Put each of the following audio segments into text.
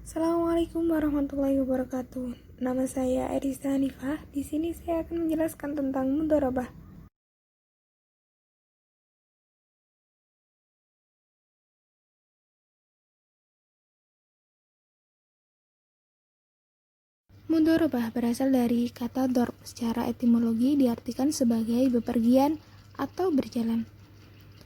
Assalamualaikum warahmatullahi wabarakatuh. Nama saya Erisa Hanifah. Di sini saya akan menjelaskan tentang mudharabah. Mudharabah berasal dari kata dorb. Secara etimologi diartikan sebagai bepergian atau berjalan.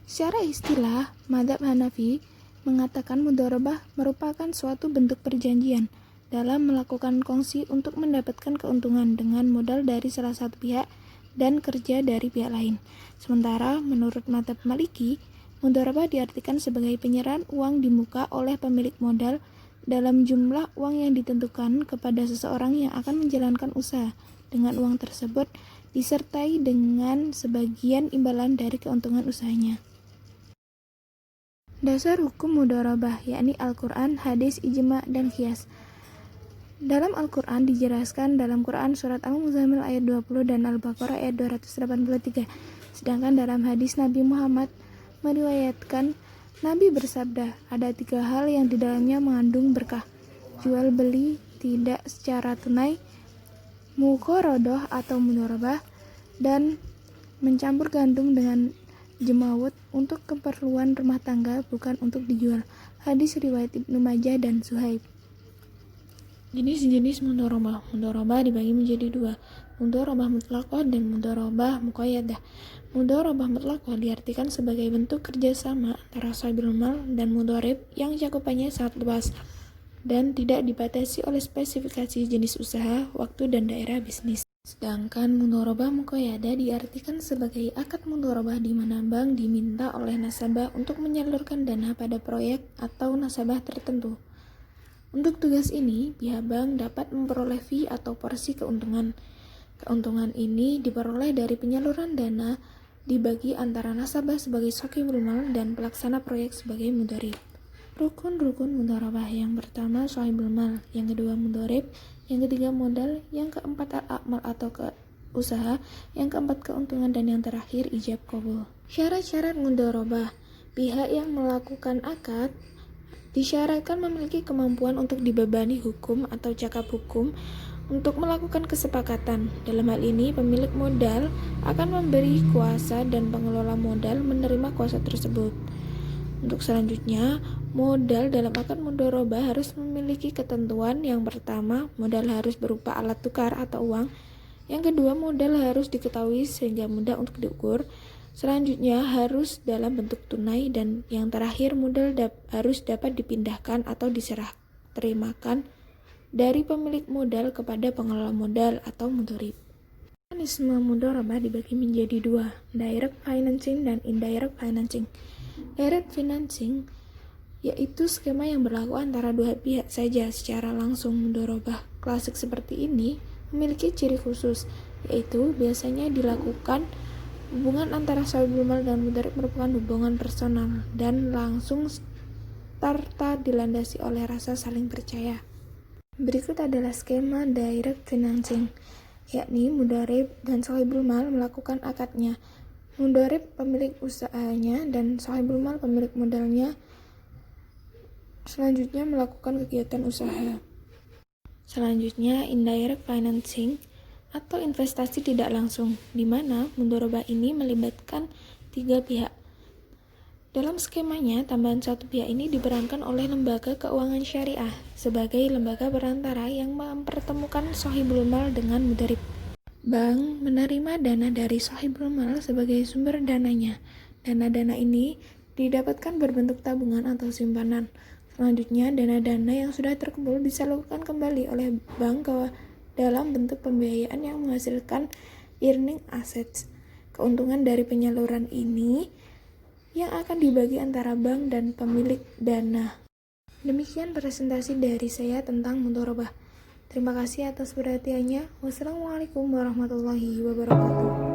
Secara istilah, mazhab Hanafi mengatakan mudharabah merupakan suatu bentuk perjanjian dalam melakukan kongsi untuk mendapatkan keuntungan dengan modal dari salah satu pihak dan kerja dari pihak lain. Sementara menurut mazhab Maliki, mudharabah diartikan sebagai penyerahan uang di muka oleh pemilik modal dalam jumlah uang yang ditentukan kepada seseorang yang akan menjalankan usaha. Dengan uang tersebut disertai dengan sebagian imbalan dari keuntungan usahanya. Dasar hukum mudharabah yakni Al-Quran, hadis, ijma, dan qiyas. Dalam Al-Quran dijelaskan dalam Quran surat Al-Muzammil ayat 20 dan Al-Baqarah ayat 283. Sedangkan dalam hadis Nabi Muhammad meriwayatkan Nabi bersabda, ada 3 hal yang di dalamnya mengandung berkah. Jual beli tidak secara tunai, muqaradah atau mudharabah, dan mencampur gandum dengan jemawut untuk keperluan rumah tangga, bukan untuk dijual. Hadis riwayat Ibnu Majah dan Suhaib. Jenis-jenis mudharabah. Mudharabah dibagi menjadi 2, mudharabah mutlaqah dan mudharabah muqayyadah. Mudharabah mutlaqah diartikan sebagai bentuk kerjasama antara sahibul mal dan mudharib yang cakupannya sangat luas dan tidak dibatasi oleh spesifikasi jenis usaha, waktu, dan daerah bisnis. Sedangkan mudharabah muqayyadah diartikan sebagai akad mudharabah di mana bank diminta oleh nasabah untuk menyalurkan dana pada proyek atau nasabah tertentu. Untuk tugas ini, pihak bank dapat memperoleh fee atau porsi keuntungan. Keuntungan ini diperoleh dari penyaluran dana dibagi antara nasabah sebagai sahibul mal dan pelaksana proyek sebagai mudharib. Rukun-rukun mudharabah: yang pertama sahibul mal, yang kedua mudharib, yang ketiga modal, yang keempat al-amal atau usaha, yang keempat keuntungan, dan yang terakhir ijab qabul. Syarat-syarat mudharabah: pihak yang melakukan akad disyaratkan memiliki kemampuan untuk dibebani hukum atau cakap hukum untuk melakukan kesepakatan. Dalam hal ini, pemilik modal akan memberi kuasa dan pengelola modal menerima kuasa tersebut. Untuk selanjutnya, modal dalam akad mudharabah harus memiliki ketentuan. Yang pertama, modal harus berupa alat tukar atau uang. Yang kedua, modal harus diketahui sehingga mudah untuk diukur. Selanjutnya, harus dalam bentuk tunai. Dan yang terakhir, modal harus dapat dipindahkan atau diserah terimakan dari pemilik modal kepada pengelola modal atau mudharib. Mekanisme mudharabah dibagi menjadi 2, direct financing dan indirect financing. Direct financing yaitu skema yang berlaku antara 2 pihak saja secara langsung. Mudharabah klasik seperti ini memiliki ciri khusus, yaitu biasanya dilakukan hubungan antara sahibul mal dan mudharib merupakan hubungan personal dan langsung serta dilandasi oleh rasa saling percaya. Berikut adalah skema direct financing, yakni mudharib dan sahibul mal melakukan akadnya. Mudharib pemilik usahanya dan sahibul mal pemilik modalnya selanjutnya melakukan kegiatan usaha. Selanjutnya indirect financing atau investasi tidak langsung, di mana mudharabah ini melibatkan 3 pihak. Dalam skemanya, tambahan satu pihak ini diperankan oleh lembaga keuangan syariah sebagai lembaga perantara yang mempertemukan sahibul mal dengan mudharib. Bank menerima dana dari sahibul mal sebagai sumber dananya. Dana-dana ini didapatkan berbentuk tabungan atau simpanan. Selanjutnya, dana-dana yang sudah terkumpul disalurkan kembali oleh bank ke dalam bentuk pembiayaan yang menghasilkan earning assets. Keuntungan dari penyaluran ini yang akan dibagi antara bank dan pemilik dana. Demikian presentasi dari saya tentang mudharabah. Terima kasih atas perhatiannya. Wassalamualaikum warahmatullahi wabarakatuh.